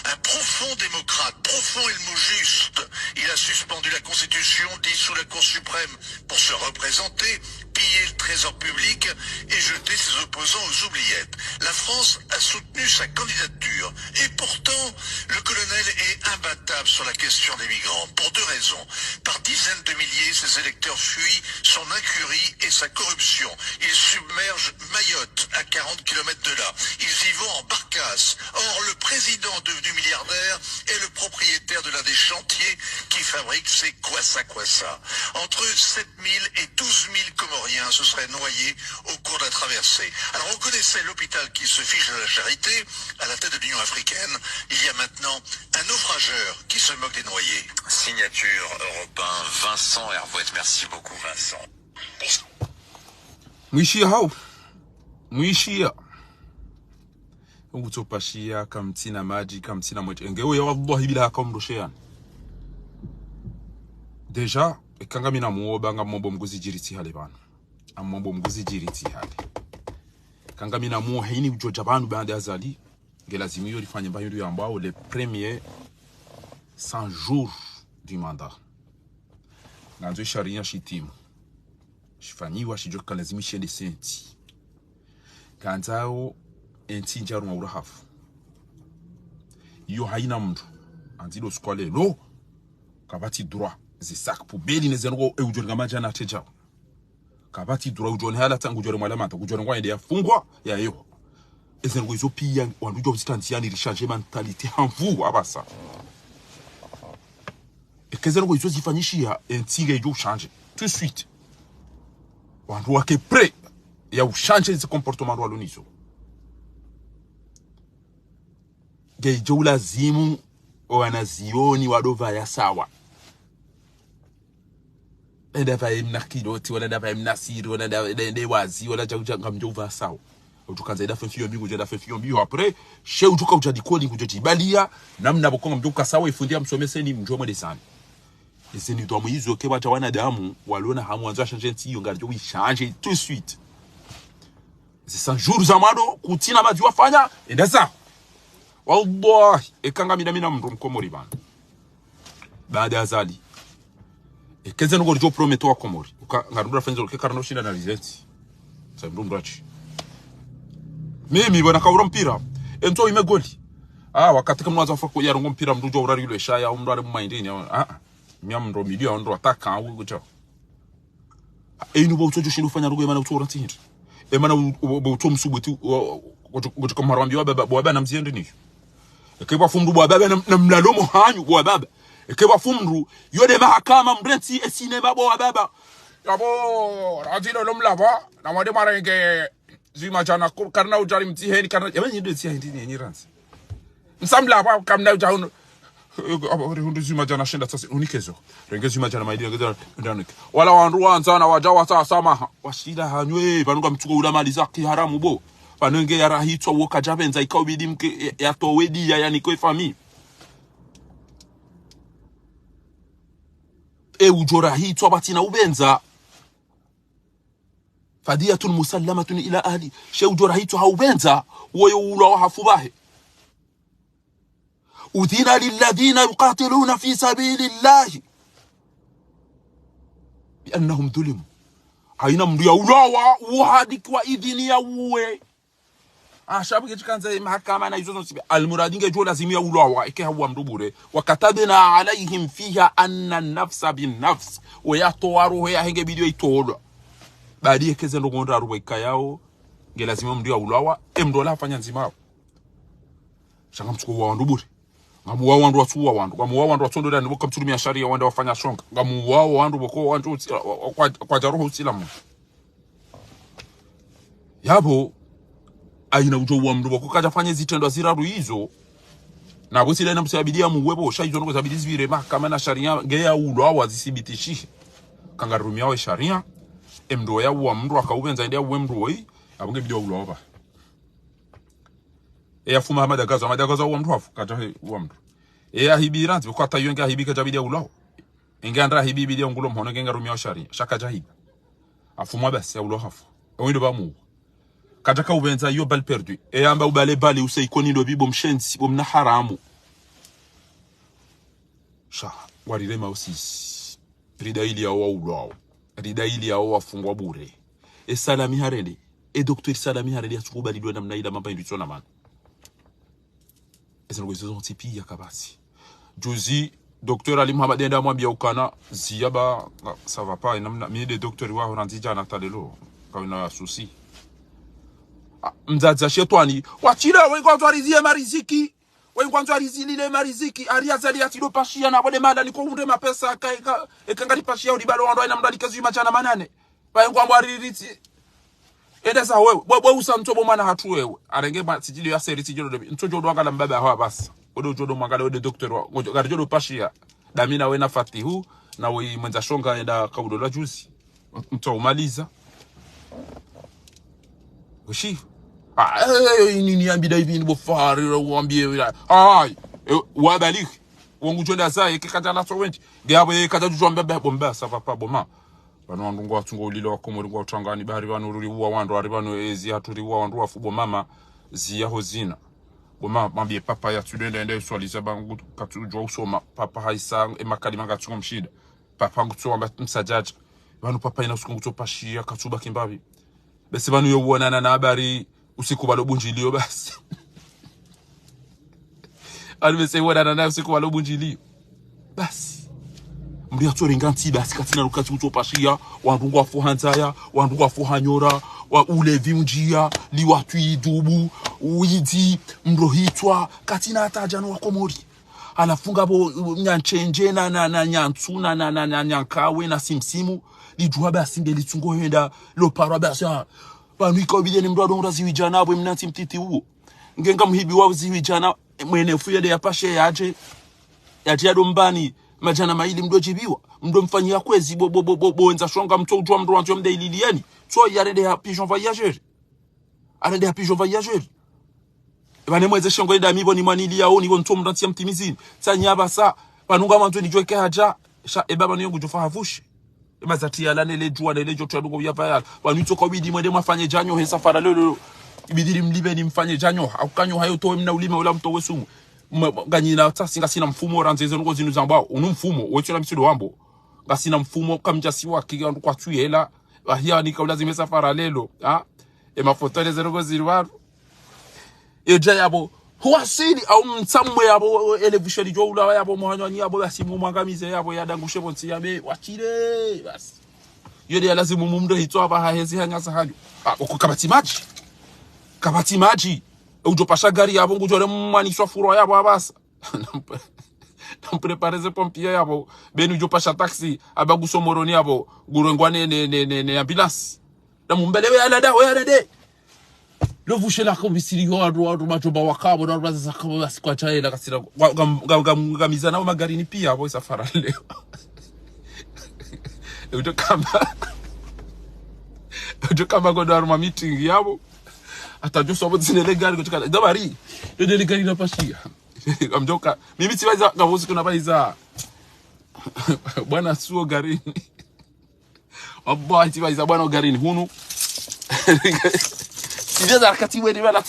Speaker 6: un profond démocrate, profond et le mot juste. Il a suspendu la Constitution, dissous la Cour suprême pour se représenter, piller le trésor public et jeter ses opposants aux oubliettes. La France a soutenu sa candidature et pourtant, le colonel est imbattable sur la question des migrants pour deux raisons. Par dizaines dizaines de milliers, ses électeurs fuient son incurie et sa corruption. Ils submergent Mayotte, à 40 km de là. Ils y vont en barcasse. Or, le président devenu milliardaire est le propriétaire de l'un des chantiers qui fabrique ces kwassa-kwassa. Entre 7 000 et 12 000 Comoriens se seraient noyés au cours de la traversée. Alors, on connaissait l'hôpital qui se fiche de la charité à la tête de l'Union africaine. Il y a maintenant un naufrageur qui se moque des noyés.
Speaker 3: Signature européen Vincent Hervouette. Merci beaucoup Vincent.
Speaker 1: Mwishia hao. Mwishia. Ungutopashia kamtina maji kamtina moja. Ngeo ya wallahi bila hakamroshean. Deja ekanga mina muoba nga mombo mguzi jiriti hale bana. Amombo mguzi jiriti hale. Kanga mina muo haini ujoja banu bande azali. Gelazimi yo lifanye mbayo ya ambao les premiers 100 jours du mandat. Nanzo sharia shitimu. Shifanyiwa shijoka lazimi shende senti. Kanzao enti njaru wa urahafu. Iyo haina mtu. Antido skwale lo. Kabati droit. Zisak poubeli nezengo e ujoni kama jana teja. Kabati droit ujoni hala tangu ujoni mwalamanta. Ujoni kwa ende ya fungwa ya yo. Ezengo izo pia wandujo uzitantiani rishange mentalite hanvu abasa. Ekezengo izo zifanyishia entiga ijo change. Tout de suite. Wandu wake pre ya uchange zi comportement wa lonizo. Geijo lazimu wanazioni wadova ya sawa. Enda va mnakidoti wala ndava mnasiri wala ndende wazi wala jaga mjova sawa. Utukanza ida fenfiyo mbigo jenda fenfiyo mbigo après she utuka ujadikoni kujotibalia namna bokonga mjoka sawa ifundia msomeseni mjoma desani. Ese ni domo hizo ke bacha wanadamu waliona hamu anza changer nti yonga jo changer tout de suite. C'est 100 jours zamado kutina maji wafanya enda sawa. Wallahi ekanga mina mndu mkomori bana. Baada ya zali ekeze ngo jo prometo wa komori ngarudura fenzo ke karano shinda na rizeti. Sa mndu mrachi. Mimi bwana kaura mpira ento imegoli wakati kama mwanzo afako yarongo mpira mdujo urari yule shaya umrare mu mindini myamro milio ndo ataka ugujo enu bo utojo shindu fanya rugo emana utora tindi emana bo utomsubuti gojo kama rambi wa baba na mziende nisho ekeba fumru bwa baba na mlalomo hanyu bwa baba ekeba fumru yode mahakama mbrenti esine babo wa baba yabo radino lomlaba na wade marenge zima jana karna ujari mtiheni karna yabanye ndo tiheni yenye ranzi msamla ba kamna ujahun hundu zima jana shinda sasa unikezo renge zima jana maidi ngeza ndanike wala wandu wanzana wajawa saa samaha washida hanywe banuga mtuko ula mali zaki haramu bo banenge yarahitwa woka jabenza ikawbidi mke yatowedi yani kwa family ujora hitwa batina ubenza fadiyatun musallamatun ila ahli she ujora hitwa haubenza woyo ula wahafubahe udhina lilladhina yuqatiluna fi sabilillahi biannahum dhulimu aina mndu ya ulawa uhadikwa idhini ya uwe ashabu kikanza mahakama na izo nsibe almuradinge jo lazimi ya ulawa ike hawa mdubure wakatabna alaihim fiha anna an-nafsa bin-nafs wa yatwaru ya henge bidio itolwa baadi ekeze ndo gonda ruwa ikayao ngelazima mndu ya ulawa emdola afanya nzima shanga mtuko wa ndubure ngamuwa wandu wasuwa wandu ngamuwa wandu watondo ndani boka mtulumia sharia wanda wafanya shonga ngamuwa wandu boko wandu kwa jaroho usilamu yabo aina ujo wa mndu boko kaja fanya zitendo ziraru hizo na bosile na msabidia muwebo shaizo ngo zabidi zivire mahakama na sharia ngeya ulo awazisibitishi kangarumia wa sharia emdo ya wa mndu akaubenza ndia wa mndu woi abunge bidio ulo aba fuma madagaza wa mndu afu kata wa mndu hibiranti kwa tayonga hibika jabidia ulo engandra hibibidia ngulo mhono ngenga rumia wa sharia shaka jahiba afuma basi ya ulo hafu ondo ba mu kataka ubenza yo bal perdu amba ubale bali usaikoni ndo bibo mshenzi bomna haramu sha warirema usisi ridaili ya waulo ridaili ya wafungwa bure salami harele docteur salami harele atukubali ndo namna ila mamba ndio tsona man ezo tipi ya kabasi juzi docteur Ali Mohamed enda mwambia ukana ziaba ça va pas namna mimi de docteur wa randija na talelo kauna souci mzaza shetwani wachira wengo twarizie mariziki wengo twarizilile mariziki ariazali atilo pashia na bode manda niko unde mapesa ekangari pashia udibalo ndo ina mdali kazi machana manane wengo amwaririti endesa wewe usantobo mana hatu wewe arenge ba sijili ya seri sijilo ntojo ndo ngala mbaba hawa basi odo jodo mangala ode docteur wa garjodo pashia damina we na fatihu na we mwenza shonga enda kaudo la juzi mto umaliza ushi nini ambida hivi ni bofari uambie ai wabalik wangu jonda sai kikata la sowenti gabo kata jombe bomba ça va pas boma bano ndungu atungo ulilo akomori ngwa utangani bahari bano ruri uwa wando ari bano ezi haturi uwa wando wafubo mama zia hozina boma mambie papa ya tudende ende swaliza bangu katujwa usoma papa haisa emakali ngatungo mshida papa ngutso amba msajaji bano papa ina usiku ngutso pashia katuba kimbabi bese bano yo wonana na habari usiku balobunjilio basi alibese wonana na usiku balobunjilio basi mbi atori nganti basi katina lukati utopashia wandungu afuhanzaya wandungu afuhanyora wa ulevi unjia liwatu idubu uidi mrohitwa katina atajano wakomori anafunga bo nyanchenje na nyantsu na nyankawe na simsimu lijua basi ngeli tungo henda lo parwa basi banu ikobide ni mrado uraziwijana abo mnanti mtiti huo ngenga mhibi wao ziwijana mwene fuyede yapashe yaje adombani majana maili mdojibiwa mdo mfanyia kwezi bonza shonga mto ujwa mdo wanjo mde ililieni so yarede ya pigeon voyageur arede ya pigeon voyageur bane mweze shongo ida mibo ni manili yao ni wonto mdanti mtimizini tsanyaba sa banunga manzo ni joke haja sha ebaba ni yongo jofa havushi mazati ala nele jua nele joto ndugo ya paya banuto ko bidi mwende mwafanye janyo he safara lolo ibidiri mlibe ni mfanye janyo akukanyo hayo to mna ulime ula mto wesumu nganyina tsasinga sina mfumo oranzeze ngo zinu zamba unu mfumo wetula msido wambo ngasina mfumo kamjasi waki ndu kwa tuyela ahia ni kaula zime safara lelo mafoto leze ngo zirwaru eja yabo huasili au mtsamwe yabo elevisheli jo ula yabo mwanywani yabo basi mumangamize yabo yadangushe bonsi yabe wachire basi yode lazima mumdo hitwa ba hahezi hanyasa hanyo kabati maji ujo pasha gari yabo ngujore mwaniswa furo yabo abasa namprepareze pompier yabo benu ujo pasha taxi abaguso moroni yabo gurengwane ne ambulance namumbelewe alada oyarede lo vushela ko bisiri ho adu majoba wakabo na baza kabo basikwa chaela kasira gamizana na magari ni pia abo safara leo ujo kama go dorma meeting yabo atajua sobo zinele gari kutoka dabari ndio gari na pashia amjoka mimi siweza ngavuzi kuna baiza bwana suo garini abba siweza bwana garini hunu siweza akatiwe ni wala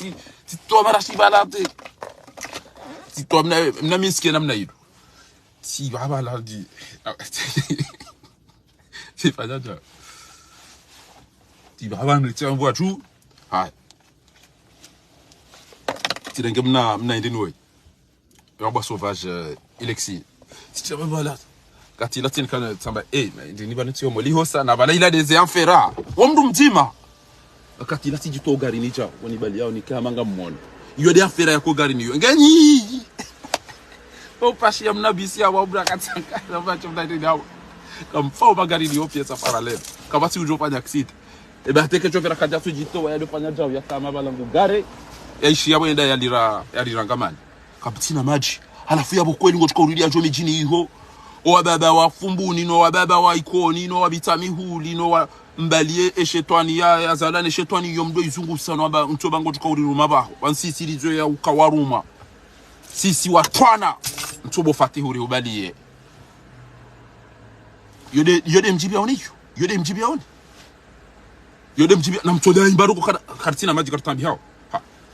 Speaker 1: titoa marashi balate titoa mna miski namna hiyo si baba la di si fajaja ti baba ni tsambo tu hai tidenge mna ndini we yaba sauvage Alexis si baba kati latin kana tsamba ndini bana tiyo moliho sana bala ila des enfera wamdu mtima kati lati jito gari ni cha woni bali yao ni kama ngamona iyo de enfera yako gari niyo nganyi o pashi ya mnabisi ya wabra katsanka na bacho ndani yao kamfao magari ni opia safara leo kama si ujo fanya accident ateke chofera kaja tujito ya dofanya jao ya kama balangu gare yaishi yabo enda yalira ngamani kapitina maji halafu yabo kweli ngo tukauridia jo mijini hiho o baba wa fumbuni no baba wa ikoni no bitami huli no mbalie eshetwani ya zalane eshetwani yomdo izungu sana ba mtoba ngo tukaurira baho bansisi lizo ya ukawaruma sisi watwana mtobo fatihuri ubalie yode mjibi aoniyo yode mjibi na mtoda imbaruko kartina maji kartambi hao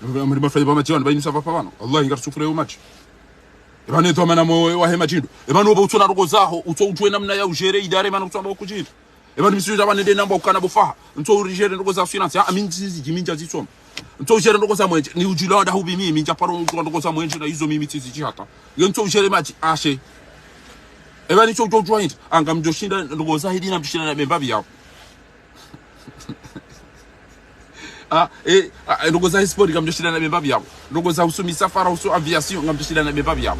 Speaker 1: muri mafanya ba maji bani sava pavano Allah ingar sufure yo maji ebane to mana mo wa hema jindo ebane obo utona rugo zaho utwe namna ya ujere idare mana kutsamba kujindo ebane misuja bane de namba ukana bufaha nto urigere rugo za finance aminzi jiminja zitsoma nto ujere rugo za mwenje ni ujilanda hubi mimi minja paro rugo za mwenje na hizo mimi tizi hata nto ujere maji ashe eba ni chojo joint anga mjoshinda ngoza hidi na mshinda na membabi yao ngoza sport ngamjoshinda na membabi yao ngoza usumi safara usu aviation ngamjoshinda na membabi yao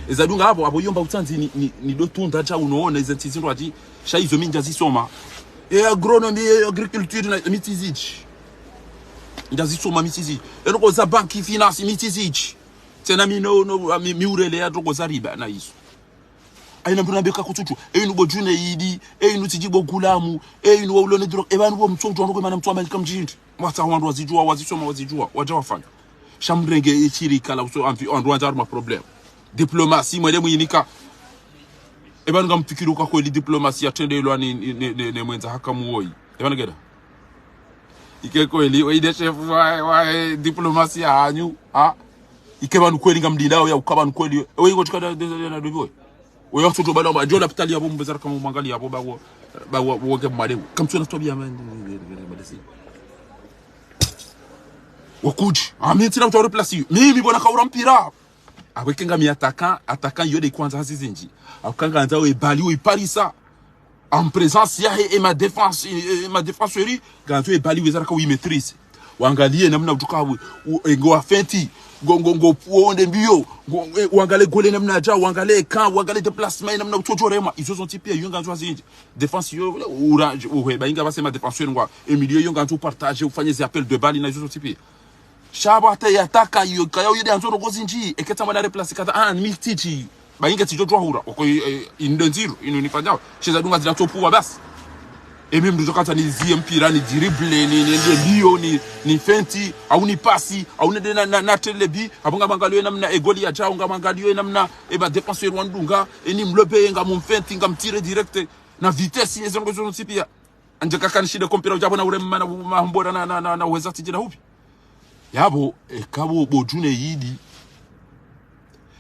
Speaker 1: ezadunga abo yomba utsanzi ni dotunda cha unoona izinti zinto ati shaizo minja zisoma agronomy agriculture na mitiziji ndazisoma mitiziji ngoza banki finance mitiziji tena miurele ya ngoza riba na iso aina mbona beka kututu enu bojune yidi enu tijibo gulamu enu ulone dro ebanu bo mtsonjo ndo kwemana mtwa malika mjindi mwata wandu wazijua wazisoma wazijua wajawafanya shamrenge echirika la uso amfi ondu wanzaru ma problem diplomasi mwele muyinika ebanu ngamfikiruka kweli diplomasi yatendelwa ni mwenza hakamuoi ebanu geda ike kweli weide chef wa diplomasi hanyu ikebanu kweli ngamdindao ya ukabanu kweli wengo tikada na dobo wewe watu bado majona hospitali hapo mbezara kama mwangalia hapo bawo woke madevu kamtuna tobia madesi wakuji tina uta replace mimi bona kaura mpira awekenga mi ataka yode kwanza hazizinji akanga nzao ebali o iparisa en présence ya et ma défenserie ganzo ebali wezara ka wi maîtrise wangalie namna utuka ngo afenti gongo puonde mbio wangale gole namna aja wangale kan wangale déplacement namna utotorema izo sont pia yunga nzo azinji défense yo orange ba inga basema défenseur ngwa Emilio yunga nzo partager ufanye des appels de balle na izo sont pia shabata yataka yo kayo yede nzo ngozinji eketa mwana replace kata mititi ba inga tijo hura uko indenziro inonifanya cheza dunga zinatopuwa basi et même ndio kata ni zie mpira ni dribble ni bio ni fenti au ni pasi au ne na telebi abonga bangalio namna egoli ya jao ngamangalio namna ba défenseur wandunga ni mlobe ngamumfenti ngamtire direct na vitesse yezo ngozo pia anje kakanishide kompira ujabona uremma na mahomboda na uweza tijira hupi yabo ekabo bojune yidi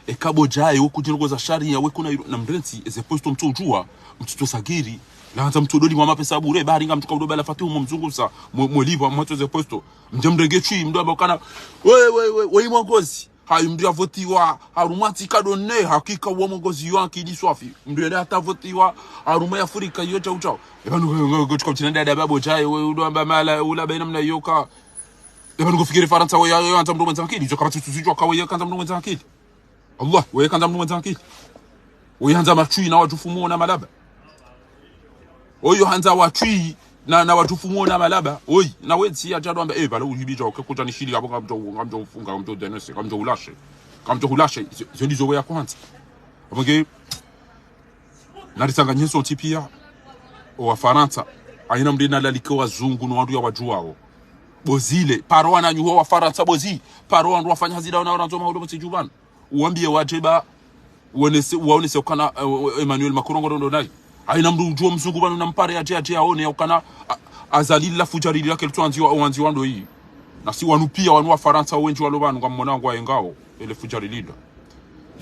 Speaker 1: ekabo jaye wokujinogoza sharia wekuna na mrensi ezeposto mtojua mtoto sagiri lanza mtodoli mwa mapesa bure bari ngamtuka udoba la fatu mumzunguza mweliva mwato posto mjemrege chui mdoba kana we mwangozi hayu mndu avotiwa harumati kadone hakika wa mwangozi wanki diswafi mndu hata votiwa haruma ya Afrika yo chao ebanu gochika mtinanda da babo jaye we udoba mala ula baina mna yoka ebanu kufikiri Faransa we yanza mndu mwenza akili joka batutuzijwa kawe yakanza mndu mwenza akili Allah we yakanza mndu mwenza akili we yanza machui na wajufumo na malaba oyo hanza watwi na watufumo na malaba oyi na wenzi ya jado amba bala uhibija ukekuta nishili hapo ngamjo ufunga ngamjo denese ngamjo ulashe zo ndizo we ya kwanza abonge narisanga nyeso tipia wa Faransa aina mdina laliko wazungu no wandu ya wajuao bozile paroa na nyuho wa Faransa bozi paroa ndo wafanya hazida na wanzo mahudo msijubana uambie wajeba uonese ukana Emmanuel Macron ndo nai aina mdu ujuo mzungu banu nampare aje aone ukana azalila fujarili yake tuanzi wanzi wando hii na si wanu pia wanu wa Faransa wengi walobanu ngamona ngwa engao ile fujarilida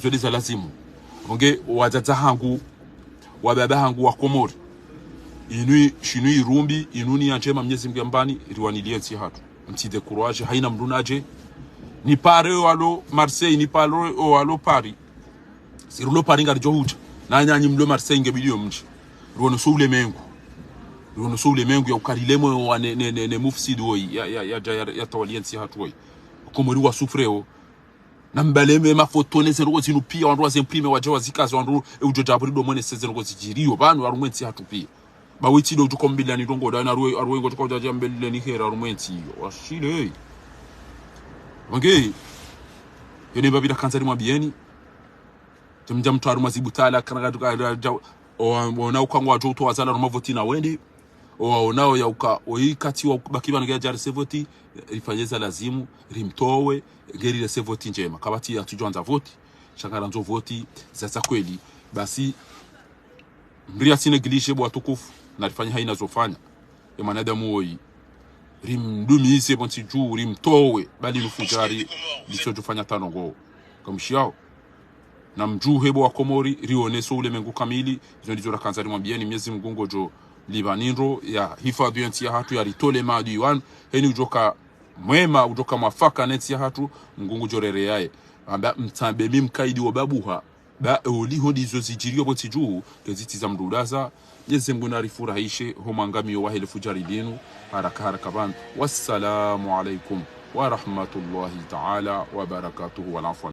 Speaker 1: zodi za lazimu onge wazaza hangu wa baba hangu wa Komori inui shinu irumbi inuni anjema mnyezi mgambani riwaniliensi hatu mtide courage haina mdunaje ni pare walo Marseille ni pare walo Paris sirulo Paris ngarijo huja na nyanyi mlo Marseille ngebilio mji ruono soule mengu ya ukarilemo wa ne mufsidu woi ya tawaliensi hatu woi Komori wa sufreo na mbaleme mafoto ne zero zinu pia wandu wazimprime wajawa zikazi wandu ujojabrido mwene sezero ngo zijirio banu warumwensi hatu pia bawiti do tukombila ni dongo da na arwe ngo tukoja mbele ni hera rumwensi washile wange yene babida kansari mwabieni tumja mtu aruma zibutala kana tuka ona ukangwa watu to wazala rumavoti na wende onao ya uka oikati wa bakiba ngeja jar sevoti rifanyeza lazimu rimtowe ngeri le sevoti njema kabati ya tujonza voti shakara nzo voti sasa kweli basi mria sine gilishe bwa tukufu na rifanya haina zofanya emanadamu oi rimdumise bonti juu rimtowe bali lufujari lisojofanya tanongo kamshiao na mjuu hebo wa Komori rioneso ule mengu kamili zondizo la kanzari mwambieni miezi mgungo jo libanindro ya hifadhi ya nti ya hatu ya ritole maadu yuan heni ujoka mwema ujoka mwafaka neti ya hatu mgungo jo rere yae amba mtambe mkaidi wa babuha ba uliho dizo zijirio boti juu kezitiza mdulaza Mwenyezi Mungu narifurahishe homangamio wa helefu jari lenu haraka ban. Wassalamu alaikum wa rahmatullahi ta'ala wa barakatuhu wal afwa.